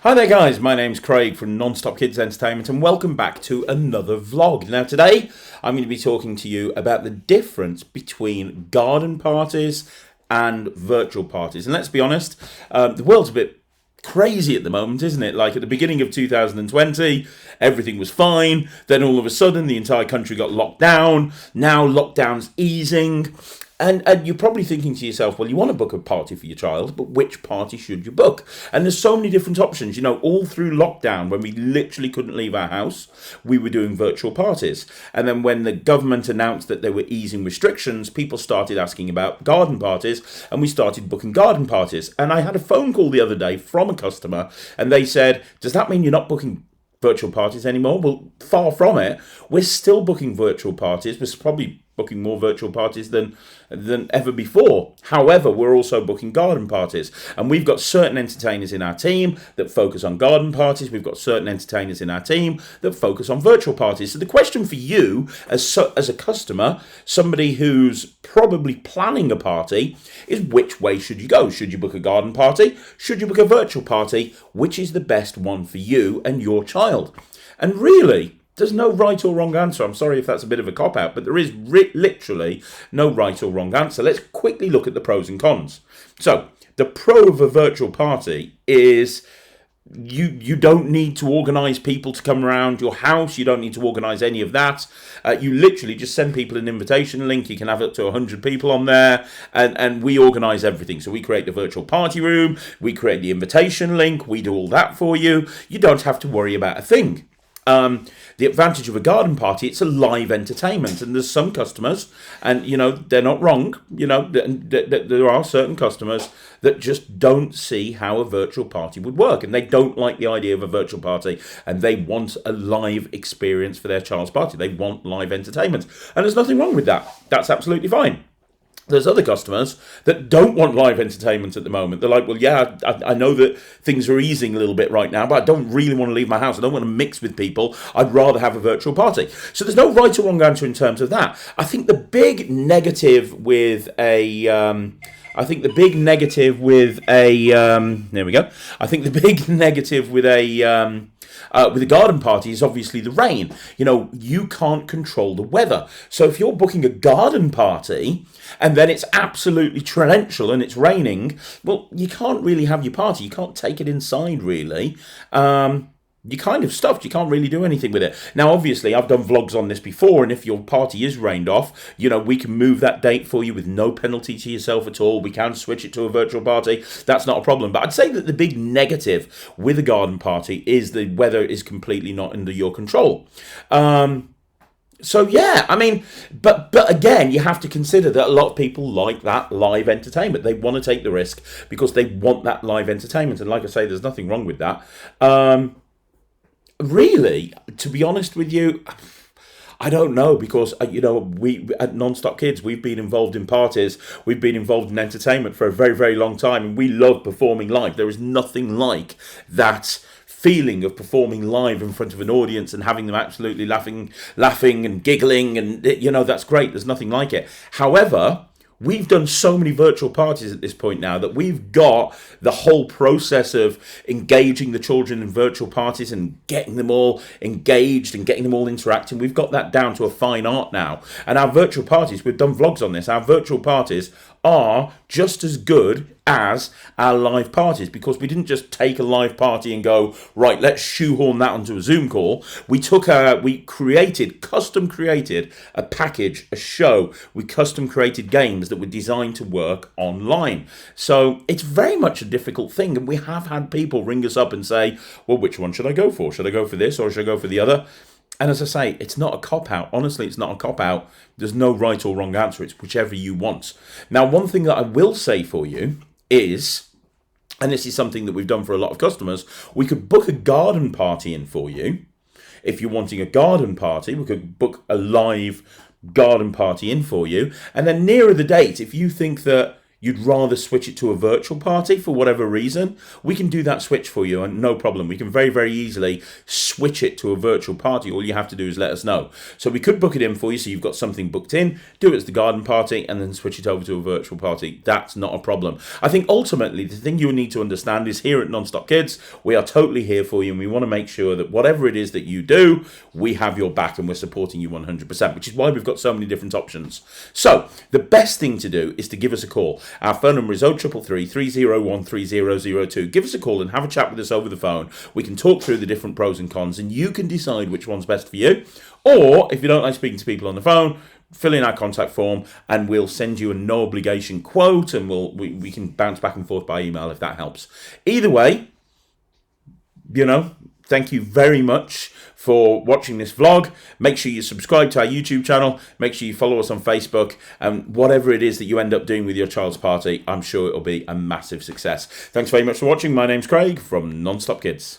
Hi there guys, my name's Craig from Non-Stop Kids Entertainment and welcome back to another vlog. Now today I'm going to be talking to you about the difference between garden parties and virtual parties. And let's be honest, the world's a bit crazy at the moment, isn't it? Like at the beginning of 2020, everything was fine. Then all of a sudden the entire country got locked down. Now lockdown's easing. And you're probably thinking to yourself, well, you want to book a party for your child, but which party should you book? And there's so many different options. You know, all through lockdown, when we literally couldn't leave our house, we were doing virtual parties. And then when the government announced that they were easing restrictions, people started asking about garden parties, and we started booking garden parties. And I had a phone call the other day from a customer, and they said, does that mean you're not booking virtual parties anymore? Well, far from it. We're still booking virtual parties. We're probably booking more virtual parties than ever before. However, we're also booking garden parties, and we've got certain entertainers in our team that focus on garden parties. We've got certain entertainers in our team that focus on virtual parties. So the question for you as a customer, somebody who's probably planning a party, is which way should you go? Should you book a garden party? Should you book a virtual party? Which is the best one for you and your child? And really, there's no right or wrong answer. I'm sorry if that's a bit of a cop-out, but there is literally no right or wrong answer. Let's quickly look at the pros and cons. So, the pro of a virtual party is you don't need to organise people to come around your house. You don't need to organise any of that. You literally just send people an invitation link. You can have up to 100 people on there, and we organise everything. So we create the virtual party room, we create the invitation link, we do all that for you. You don't have to worry about a thing. The advantage of a garden party, it's a live entertainment, and there's some customers, and you know they're not wrong, you know there are certain customers that just don't see how a virtual party would work, and they don't like the idea of a virtual party, and they want a live experience for their child's party. They want live entertainment, and there's nothing wrong with that. That's absolutely fine. There's other customers that don't want live entertainment at the moment. They're like, well, yeah, I know that things are easing a little bit right now, but I don't really want to leave my house. I don't want to mix with people. I'd rather have a virtual party. So there's no right or wrong answer in terms of that. I think the big negative with a... there we go. I think the big negative with a garden party is obviously the rain. You know, you can't control the weather. So if you're booking a garden party and then it's absolutely torrential and it's raining, well, you can't really have your party. You can't take it inside, really. You're kind of stuffed. You can't really do anything with it. Now, obviously, I've done vlogs on this before, and if your party is rained off, you know, we can move that date for you with no penalty to yourself at all. We can switch it to a virtual party. That's not a problem. But I'd say that the big negative with a garden party is the weather is completely not under your control. So yeah, I mean, but again, you have to consider that a lot of people like that live entertainment. They want to take the risk because they want that live entertainment. And like I say, there's nothing wrong with that. Really, to be honest with you, I don't know, because, you know, we at Non-Stop Kids, we've been involved in parties, we've been involved in entertainment for a very, very long time, and we love performing live. There is nothing like that feeling of performing live in front of an audience and having them absolutely laughing and giggling, and, you know, that's great. There's nothing like it. However, we've done so many virtual parties at this point now that we've got the whole process of engaging the children in virtual parties and getting them all engaged and getting them all interacting. We've got that down to a fine art now. And our virtual parties, we've done vlogs on this, our virtual parties are just as good as our live parties, because we didn't just take a live party and go, right, let's shoehorn that onto a Zoom call. We custom created a package, a show. We custom created games that were designed to work online. So it's very much a difficult thing, and we have had people ring us up and say, well, which one should I go for? Should I go for this or should I go for the other? And as I say, it's not a cop-out. Honestly, it's not a cop-out. There's no right or wrong answer. It's whichever you want. Now, one thing that I will say for you is, and this is something that we've done for a lot of customers, we could book a garden party in for you. If you're wanting a garden party, we could book a live garden party in for you. And then nearer the date, if you think that you'd rather switch it to a virtual party for whatever reason, we can do that switch for you, and no problem. We can very, very easily switch it to a virtual party. All you have to do is let us know. So we could book it in for you, so you've got something booked in, do it as the garden party, and then switch it over to a virtual party. That's not a problem. I think ultimately the thing you need to understand is here at Nonstop Kids, we are totally here for you, and we want to make sure that whatever it is that you do, we have your back and we're supporting you 100%, which is why we've got so many different options. So the best thing to do is to give us a call. Our phone number is 0333 301 3002. Give us a call and have a chat with us over the phone. We can talk through the different pros and cons, and you can decide which one's best for you. Or if you don't like speaking to people on the phone, fill in our contact form and we'll send you a no obligation quote, and we can bounce back and forth by email if that helps. Either way, thank you very much for watching this vlog. Make sure you subscribe to our YouTube channel. Make sure you follow us on Facebook. And whatever it is that you end up doing with your child's party, I'm sure it'll be a massive success. Thanks very much for watching. My name's Craig from Nonstop Kids.